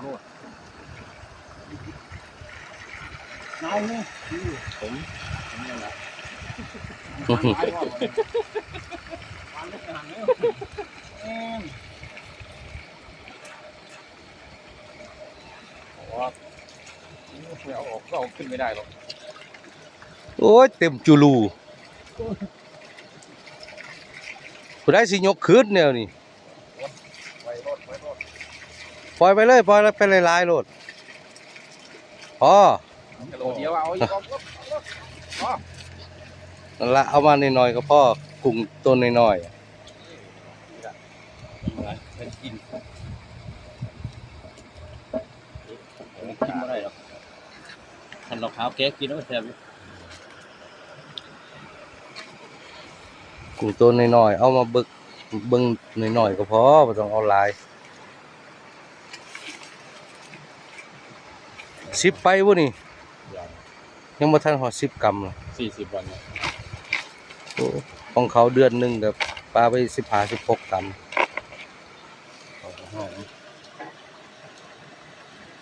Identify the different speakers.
Speaker 1: โลดนายนี่ผมนี่แหละวางไม่ห่างแล้วไม่เอาออกก็เอาขึ้นไม่ได้หรอก
Speaker 2: โอ้ยเต็มจูลูผู้ได้สิยกขึ้นแนวนี่ปล่อยไปเลยปล่อยไปหลายๆโลดพอ
Speaker 1: โลเดียวเอาอีกพอ
Speaker 2: นั่นละเอามาหน่อยๆก็พ่อกุ้งตัวน้อย
Speaker 1: กินไม่ได้หรอกทันดอกขาวแก๊กินแล้วแซ่บ
Speaker 2: ๆกุ้งตัวน้อยๆเอามาเบิ่งน้อยๆก็พอบ่ต้องเอาหลาย10ไปบ่นี่ยังบ่ทันฮอด10 กรัมเลย
Speaker 1: 40 วันเนี่ย
Speaker 2: ของเขาเดือนหนึงก็ปลาไป15 16 กรัม